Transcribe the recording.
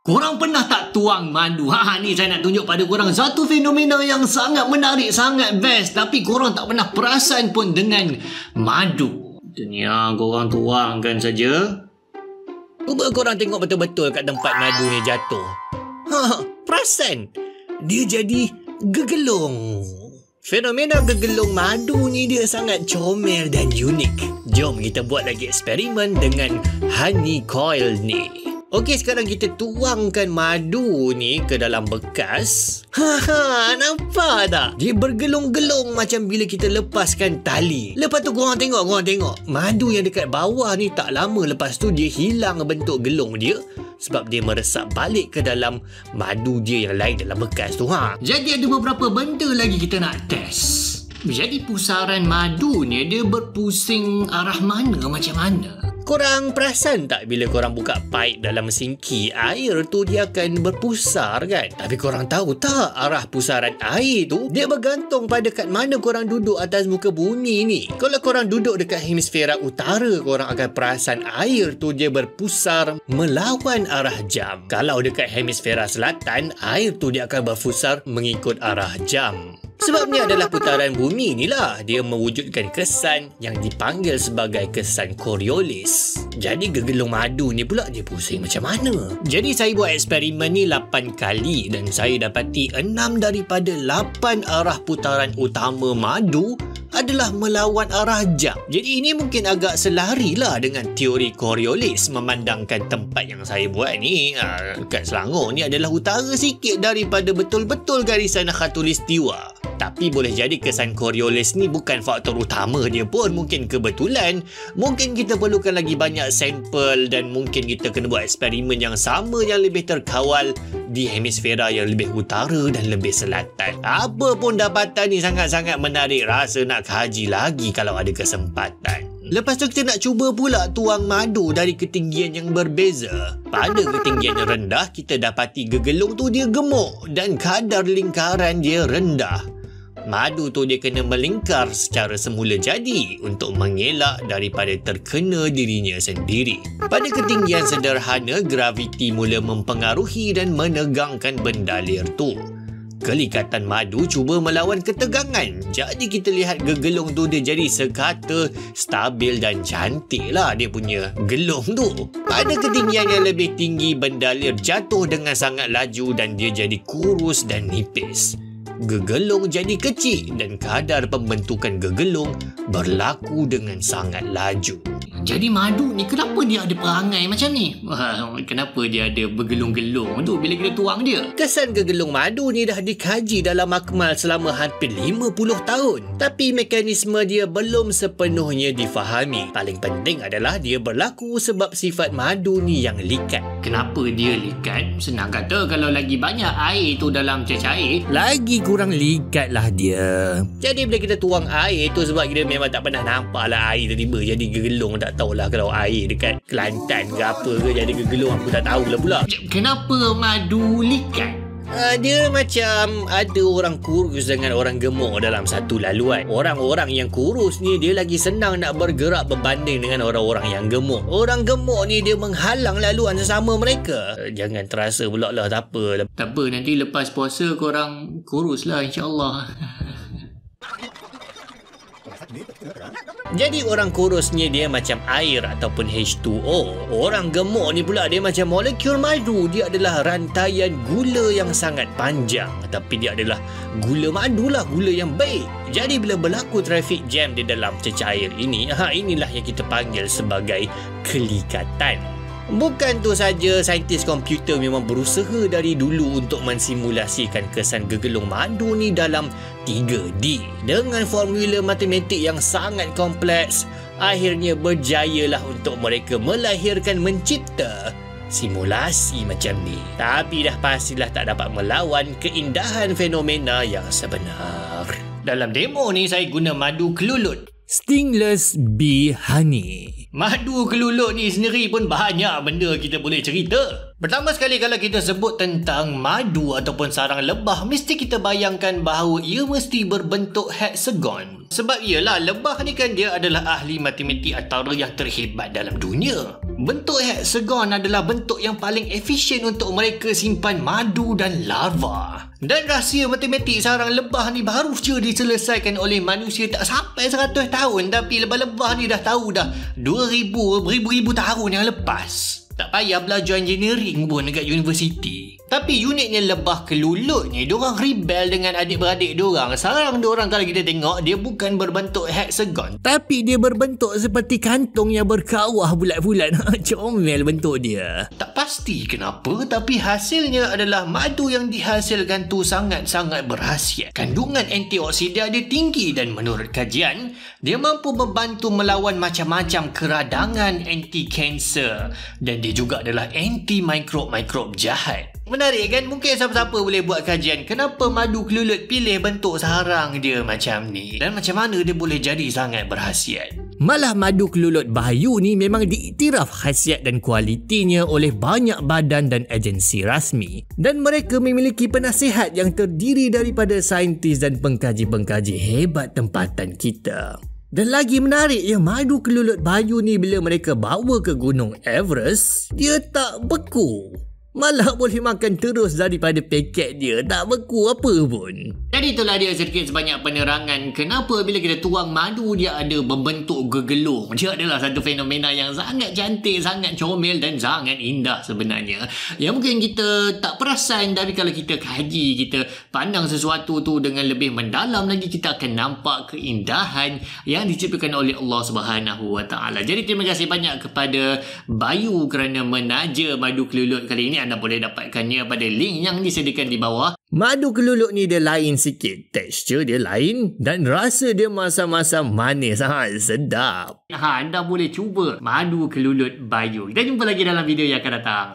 Korang pernah tak tuang madu? Ni saya nak tunjuk pada korang satu fenomena yang sangat menarik, sangat best. Tapi korang tak pernah perasan pun dengan madu. Dunia korang tuangkan saja. Cuba korang tengok betul-betul kat tempat madu ni jatuh. Perasan? Dia jadi gegelung. Fenomena gegelung madu ni dia sangat comel dan unik. Jom kita buat lagi eksperimen dengan honey coil ni. Okey, sekarang kita tuangkan madu ni ke dalam bekas. Nampak tak? Dia bergelung-gelung macam bila kita lepaskan tali. Lepas tu korang tengok. Madu yang dekat bawah ni tak lama lepas tu dia hilang bentuk gelung dia. Sebab dia meresap balik ke dalam madu dia yang lain dalam bekas tu. Jadi ada beberapa benda lagi kita nak test. Jadi pusaran madu ni dia berpusing arah mana macam mana? Korang perasan tak bila korang buka pipe dalam mesin ki, air tu dia akan berpusar kan? Tapi korang tahu tak arah pusaran air tu dia bergantung pada kat mana korang duduk atas muka bumi ni. Kalau korang duduk dekat hemisfera utara, korang akan perasan air tu dia berpusar melawan arah jam. Kalau dekat hemisfera selatan, air tu dia akan berpusar mengikut arah jam. Sebabnya adalah putaran bumi inilah dia mewujudkan kesan yang dipanggil sebagai kesan Coriolis. Jadi gegelung madu ni pula dia pusing macam mana? Jadi saya buat eksperimen ni 8 kali dan saya dapati 6 daripada 8 arah putaran utama madu adalah melawan arah jam. Jadi ini mungkin agak selari lah dengan teori Coriolis memandangkan tempat yang saya buat ni kat Selangor ni adalah utara sikit daripada betul-betul garisan khatulistiwa. Tapi boleh jadi kesan Coriolis ni bukan faktor utama dia pun. Mungkin kebetulan. Mungkin kita perlukan lagi banyak sampel dan mungkin kita kena buat eksperimen yang sama yang lebih terkawal di hemisfera yang lebih utara dan lebih selatan. Apa pun dapatan ni sangat-sangat menarik. Rasa nak kaji lagi kalau ada kesempatan. Lepas tu kita nak cuba pula tuang madu dari ketinggian yang berbeza. Pada ketinggian yang rendah, kita dapati gegelung tu dia gemuk dan kadar lingkaran dia rendah. Madu tu dia kena melingkar secara semula jadi untuk mengelak daripada terkena dirinya sendiri. Pada ketinggian sederhana, graviti mula mempengaruhi dan menegangkan benda lir tu. Kelikatan madu cuba melawan ketegangan. Jadi kita lihat gegelung tu dia jadi sekata stabil dan cantik lah dia punya gelung tu. Pada ketinggian yang lebih tinggi, benda lir jatuh dengan sangat laju dan dia jadi kurus dan nipis. Gegelung jadi kecil dan kadar pembentukan gegelung berlaku dengan sangat laju. Jadi madu ni kenapa dia ada perangai macam ni? Kenapa dia ada bergelung-gelung tu bila kita tuang dia? Kesan gegelung madu ni dah dikaji dalam makmal selama hampir 50 tahun. Tapi mekanisme dia belum sepenuhnya difahami. Paling penting adalah dia berlaku sebab sifat madu ni yang likat. Kenapa dia likat? Senang kata, kalau lagi banyak air tu dalam cecair, lagi kurang likat lah dia. Jadi bila kita tuang air tu, sebab kita memang tak pernah nampak lah air tiba-tiba jadi gegelung. Tak tahulah kalau air dekat Kelantan ke apa ke jadi gegelung, aku tak tahulah pula. Kenapa madu likat? Dia macam ada orang kurus dengan orang gemuk dalam satu laluan. Orang-orang yang kurus ni dia lagi senang nak bergerak berbanding dengan orang-orang yang gemuk. Orang gemuk ni dia menghalang laluan sesama mereka. Jangan terasa pula lah, tak apa. Tak apa, nanti lepas puasa korang kurus lah insyaAllah. Jadi orang kurus ni dia macam air ataupun H2O. Orang gemuk ni pula dia macam molekul madu. Dia adalah rantaian gula yang sangat panjang. Tapi dia adalah gula madu lah, gula yang baik. Jadi bila berlaku traffic jam di dalam cecair ini, inilah yang kita panggil sebagai kelikatan. Bukan tu saja, saintis komputer memang berusaha dari dulu untuk mensimulasikan kesan gegelung madu ni dalam 3D. Dengan formula matematik yang sangat kompleks, akhirnya berjayalah untuk mereka melahirkan, mencipta simulasi macam ni. Tapi dah pastilah tak dapat melawan keindahan fenomena yang sebenar. Dalam demo ni saya guna madu kelulut Stingless Bee Honey. Madu kelulut ni sendiri pun banyak benda kita boleh cerita. Pertama sekali, kalau kita sebut tentang madu ataupun sarang lebah, mesti kita bayangkan bahawa ia mesti berbentuk heksagon. Sebab ialah lebah ni kan dia adalah ahli matematik antara yang terhebat dalam dunia. Bentuk heksagon adalah bentuk yang paling efisien untuk mereka simpan madu dan larva. Dan rahsia matematik sarang lebah ni baru je diselesaikan oleh manusia tak sampai 100 tahun, tapi lebah-lebah ni dah tahu dah 2000, beribu-ribu tahun yang lepas. Tak payah belajar engineering pun dekat universiti. Tapi uniknya lebah kelulut ni, diorang rebel dengan adik-beradik diorang. Sarang diorang kalau kita tengok, dia bukan berbentuk heksagon, tapi dia berbentuk seperti kantong yang berkawah bulat-bulat. Comel bentuk dia. Tak pasti kenapa, tapi hasilnya adalah madu yang dihasilkan tu sangat-sangat berkhasiat. Kandungan antioksidan dia tinggi dan menurut kajian, dia mampu membantu melawan macam-macam keradangan, anti-kanser, dan dia juga adalah anti-mikrob-mikrob jahat. Menarik kan? Mungkin siapa-siapa boleh buat kajian kenapa madu kelulut pilih bentuk sarang dia macam ni, dan macam mana dia boleh jadi sangat berkhasiat. Malah madu kelulut Bahayu ni memang diiktiraf khasiat dan kualitinya oleh banyak badan dan agensi rasmi, dan mereka memiliki penasihat yang terdiri daripada saintis dan pengkaji-pengkaji hebat tempatan kita. Dan lagi menarik yang madu kelulut Bahayu ni bila mereka bawa ke Gunung Everest, dia tak beku. Malah boleh makan terus daripada paket dia, tak beku apa pun. Jadi itulah dia sedikit sebanyak penerangan kenapa bila kita tuang madu dia ada membentuk gegelung. Dia adalah satu fenomena yang sangat cantik, sangat comel dan sangat indah sebenarnya. Yang mungkin kita tak perasan, tapi kalau kita kaji, kita pandang sesuatu tu dengan lebih mendalam lagi, kita akan nampak keindahan yang diciptakan oleh Allah Subhanahu Wa Taala. Jadi terima kasih banyak kepada Bayu kerana menaja madu kelulut kali ini. Anda boleh dapatkannya pada link yang disediakan di bawah. Madu kelulut ni dia lain sikit. Tekstur dia lain dan rasa dia masam-masam manis. Sedap. Anda boleh cuba madu kelulut Bayu. Kita jumpa lagi dalam video yang akan datang.